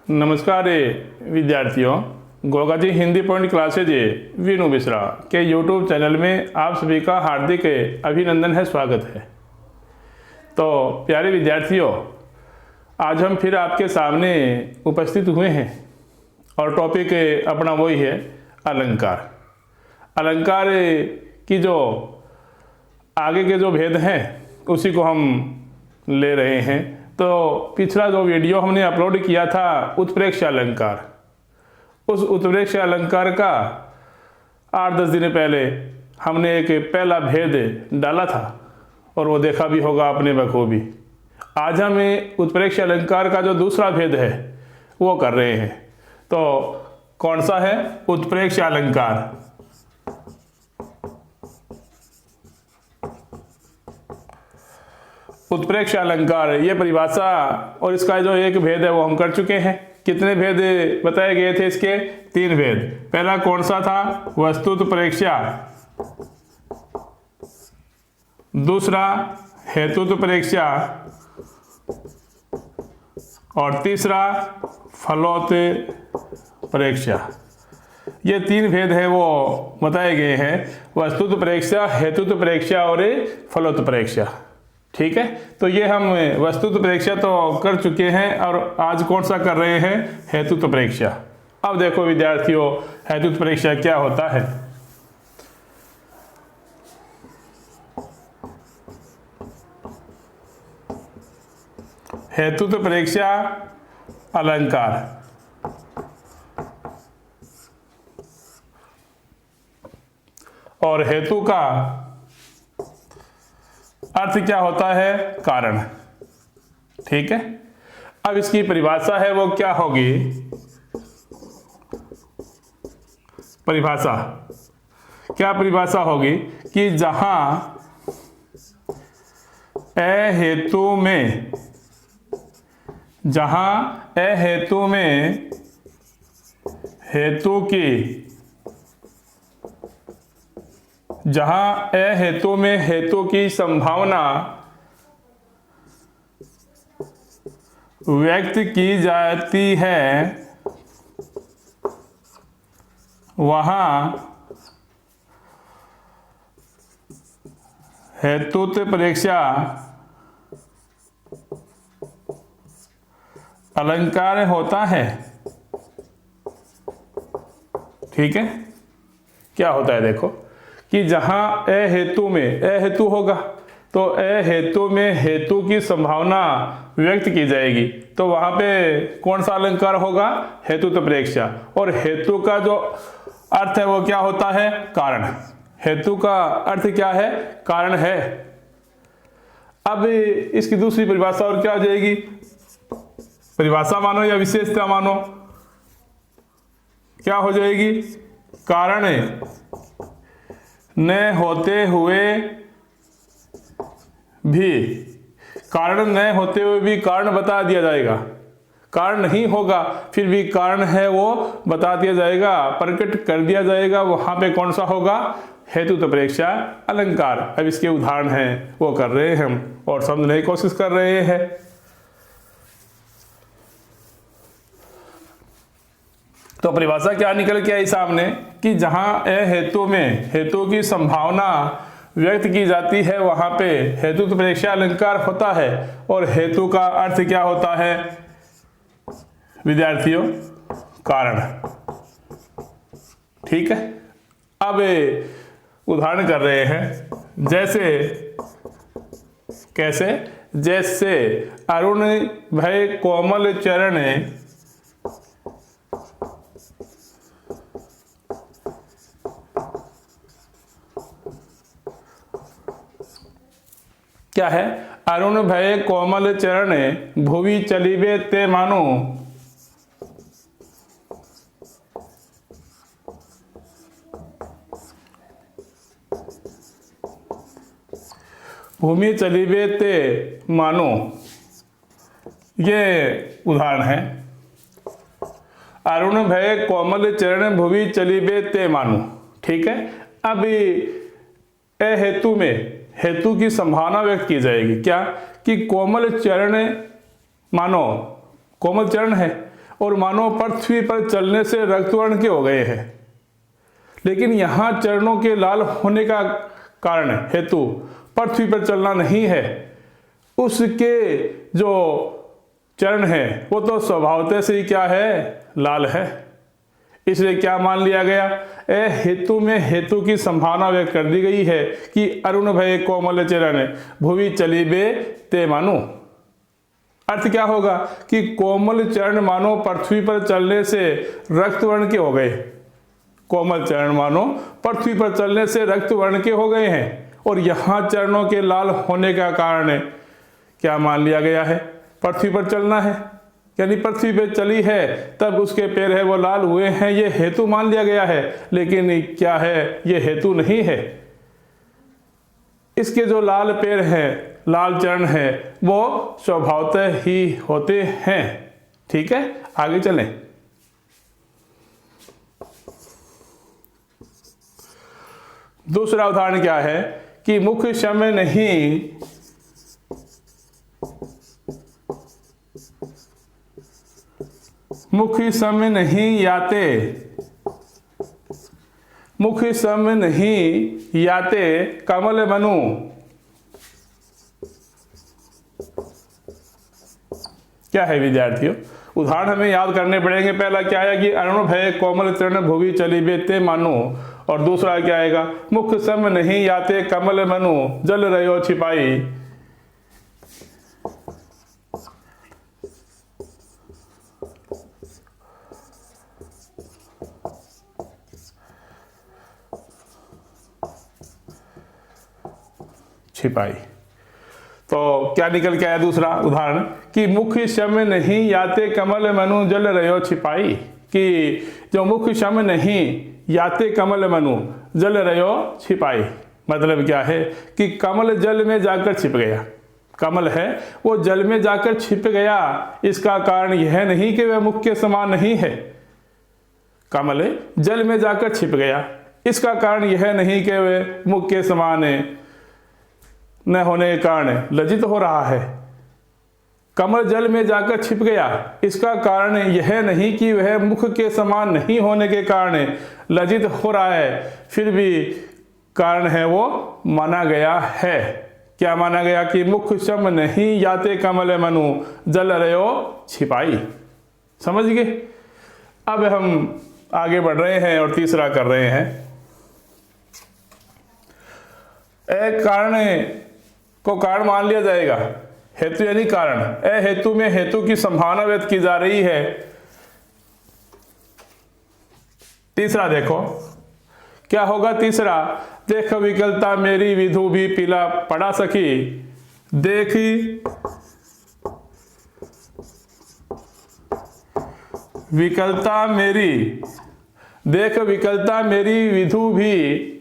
नमस्कार विद्यार्थियों, Goga ji Hindi point classes Veenu Mishra के यूट्यूब चैनल में आप सभी का हार्दिक अभिनंदन है, स्वागत है। तो प्यारे विद्यार्थियों, आज हम फिर आपके सामने उपस्थित हुए हैं और टॉपिक अपना वही है अलंकार। अलंकार की जो आगे के जो भेद हैं उसी को हम ले रहे हैं। तो पिछला जो वीडियो हमने अपलोड किया था उत्प्रेक्ष अलंकार, उस उत्प्रेक्ष अलंकार का 8-10 दिन पहले हमने एक पहला भेद डाला था और वो देखा भी होगा आपने बखूबी। आज हम उत्प्रेक्ष अलंकार का जो दूसरा भेद है वो कर रहे हैं। तो कौन सा है? उत्प्रेक्ष अलंकार। उत्प्रेक्ष अलंकार, ये परिभाषा और इसका जो एक भेद है वो हम कर चुके हैं। कितने भेद बताए गए थे इसके? 3 भेद। पहला कौन सा था? वस्तुत्प्रेक्षा। दूसरा हेतुत्प्रेक्षा और तीसरा फलोत्प्रेक्षा। ये 3 भेद है वो बताए गए हैं, वस्तुत्प्रेक्षा, हेतुत्प्रेक्षा और फलोत्प्रेक्षा। ठीक है, तो ये हम वस्तुत्प्रेक्षा तो कर चुके हैं और आज कौन सा कर रहे हैं? हेतुत्प्रेक्षा। अब देखो विद्यार्थियों, हेतुत्प्रेक्षा क्या होता है। हेतुत्प्रेक्षा अलंकार और हेतु का अर्थ क्या होता है? कारण। ठीक है, अब इसकी परिभाषा है वो क्या होगी? परिभाषा क्या परिभाषा होगी कि जहां अहेतु में हेतु की संभावना व्यक्त की जाती है वहां हेतुत्प्रेक्षा अलंकार होता है। ठीक है, क्या होता है देखो कि जहां अहेतु होगा तो अहेतु में हेतु की संभावना व्यक्त की जाएगी, तो वहां पे कौन सा अलंकार होगा? हेतुत्प्रेक्षा। और हेतु का जो अर्थ है वो क्या होता है? कारण। हेतु का अर्थ क्या है? कारण है। अब इसकी दूसरी परिभाषा और क्या हो जाएगी? परिभाषा मानो या विशेषता मानो, क्या हो जाएगी? कारण न होते हुए भी कारण बता दिया जाएगा। कारण नहीं होगा फिर भी कारण है वो बता दिया जाएगा, प्रकट कर दिया जाएगा। वहां पे कौन सा होगा? हेतुत्प्रेक्षा अलंकार। अब इसके उदाहरण हैं वो कर रहे हैं हम और समझने की कोशिश कर रहे हैं। तो परिभाषा क्या निकल के आई सामने कि जहां अहेतु में हेतु की संभावना व्यक्त की जाती है वहां पे हेतुत्प्रेक्षा अलंकार होता है। और हेतु का अर्थ क्या होता है विद्यार्थियों? कारण। ठीक है, अब उदाहरण कर रहे हैं। कैसे? जैसे अरुण भय कोमल चरण क्या है? अरुण भय कोमल चरण भुवि चलिबे ते मानो। भूमि चलिबे ते मानो, ये उदाहरण है। अरुण भय कोमल चरण भुवि चलिबे ते मानो। ठीक है, अब अहेतु में हेतु की संभावना व्यक्त की जाएगी। क्या? कि कोमल चरण मानो कोमल चरण है और मानो पृथ्वी पर चलने से रक्तवर्ण के हो गए हैं। लेकिन यहाँ चरणों के लाल होने का कारण हेतु पृथ्वी पर चलना नहीं है, उसके जो चरण है वो तो स्वभावतः से ही क्या है, लाल है। इसलिए क्या मान लिया गया, ए हेतु में हेतु की संभावना व्यक्त कर दी गई है कि अरुण भय कोमल चरण भुवि चलीबे ते मानो। अर्थ क्या होगा कि कोमल चरण मानो पृथ्वी पर चलने से रक्तवर्ण के हो गए। कोमल चरण मानो पृथ्वी पर चलने से रक्तवर्ण के हो गए हैं, और यहाँ चरणों के लाल होने का कारण क्या मान लिया गया है, पृथ्वी पर चलना है, यानी पृथ्वी पे चली है तब उसके पैर है वो लाल हुए हैं, ये हेतु मान लिया गया है। लेकिन क्या है, ये हेतु नहीं है। इसके जो लाल पैर हैं, लाल चरण है, वो स्वभावतः ही होते हैं। ठीक है, आगे चलें। दूसरा उदाहरण क्या है कि मुख शम नहीं, मुख सम नहीं याते, मुख सम नहीं याते कमल मनु। क्या है विद्यार्थियों, उदाहरण हमें याद करने पड़ेंगे। पहला क्या है कि अरुण भय कोमल चरण भुवि चलीबे ते मानो, और दूसरा क्या आएगा, मुख सम नहीं याते कमल मनु जल रयो छिपाई। छिपाई। तो क्या निकल के आया दूसरा उदाहरण कि मुख शम नहीं याते कमल मनु जल रयो छिपाई, कि जो मुख शम नहीं याते कमल मनु जल रयो छिपाई। मतलब क्या है कि कमल जल में जाकर छिप गया, कमल है वो जल में जाकर छिप गया। इसका कारण यह नहीं कि वह मुख के समान नहीं है, कमल जल में जाकर छिप गया, इसका कारण यह नहीं कि वह मुख के समान न होने के कारण लज्जित हो रहा है। कमल जल में जाकर छिप गया, इसका कारण यह नहीं कि वह मुख के समान नहीं होने के कारण लज्जित हो रहा है, फिर भी कारण है वो माना गया है। क्या माना गया कि मुख शम नहीं याते कमल मनु जल रयो छिपाई। समझ गए। अब हम आगे बढ़ रहे हैं और तीसरा कर रहे हैं। एक कारण को कारण मान लिया जाएगा, हेतु यानी कारण। ए हेतु में हेतु की संभावना व्यक्त की जा रही है। तीसरा देखो क्या होगा, तीसरा देख विकलता मेरी विधु भी पीला पड़ा सकी, देखी विकलता मेरी, देख विकलता मेरी विधु भी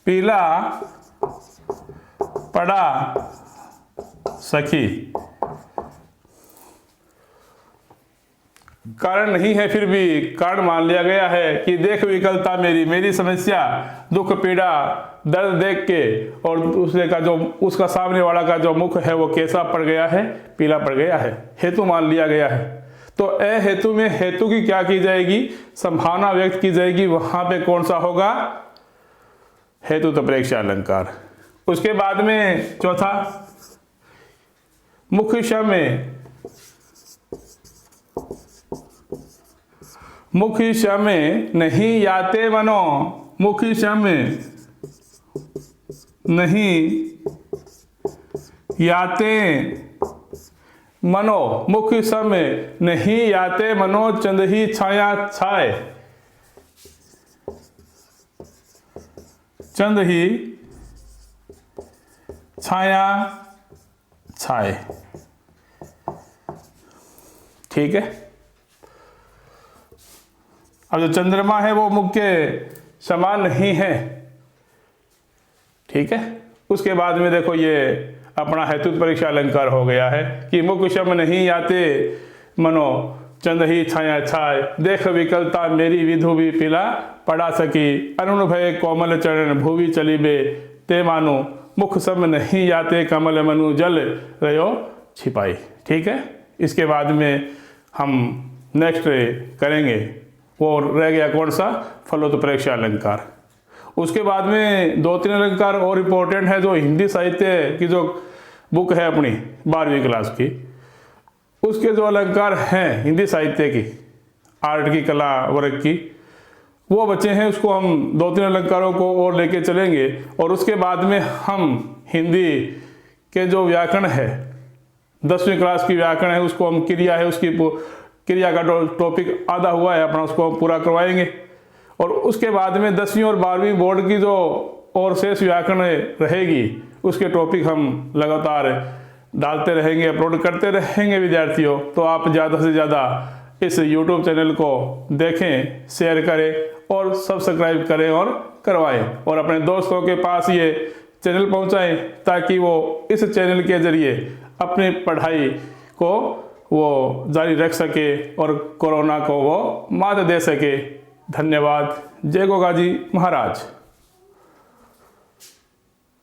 पीला पड़ा सखी। कारण नहीं है फिर भी कारण मान लिया गया है कि देख विकलता मेरी, मेरी समस्या दुख पीड़ा दर्द देख के, और दूसरे का जो उसका सामने वाला का जो मुख है वो कैसा पड़ गया है, पीला पड़ गया है, हेतु मान लिया गया है। तो ए हेतु में हेतु की क्या की जाएगी, संभावना व्यक्त की जाएगी। वहां पे कौन सा होगा, हेतु तो प्रेक्ष्य अलंकार। उसके बाद में चौथा मुख शम, मुख शम नहीं याते मनो, मुख शम नहीं याते मनो, मुख शम नहीं याते मनो चंद ही छाया छाए, चंद ही छाया छाए। ठीक है। अब जो चंद्रमा है वो मुख के समान नहीं है। ठीक है। उसके बाद में देखो ये अपना हेतु परीक्षा अलंकार हो गया है कि मुख शम नहीं आते मनो चंद ही छाया छाए, देख विकलता मेरी विधु भी पीला पड़ा सकी, अरुण भय कोमल चरण भूवि चलीबे ते मानो मुख सब नहीं जाते, कमल मनु जल रयो छिपाई। ठीक है, इसके बाद में हम नेक्स्ट करेंगे, वो रह गया कौन सा, फलोत्प्रेक्ष अलंकार। उसके बाद में 2-3 अलंकार और इम्पोर्टेंट है, जो हिंदी साहित्य की जो बुक है अपनी 12वीं क्लास की, उसके जो अलंकार हैं हिंदी साहित्य की, आर्ट की, कला वर्ग की, वो बच्चे हैं, उसको हम 2-3 अलंकारों को और लेके चलेंगे। और उसके बाद में हम हिंदी के जो व्याकरण है, 10वीं क्लास की व्याकरण है, उसको हम क्रिया है, उसकी क्रिया का टॉपिक आधा हुआ है अपना, उसको हम पूरा करवाएंगे। और उसके बाद में 10वीं और 12वीं बोर्ड की जो और शेष व्याकरण रहेगी, उसके टॉपिक हम लगातार डालते रहेंगे, अपलोड करते रहेंगे विद्यार्थियों। तो आप ज़्यादा से ज़्यादा इस YouTube चैनल को देखें, शेयर करें और सब्सक्राइब करें और करवाएं, और अपने दोस्तों के पास ये चैनल पहुंचाएं, ताकि वो इस चैनल के ज़रिए अपनी पढ़ाई को वो जारी रख सके और कोरोना को वो मात दे सके। धन्यवाद। जय गोगाजी महाराज।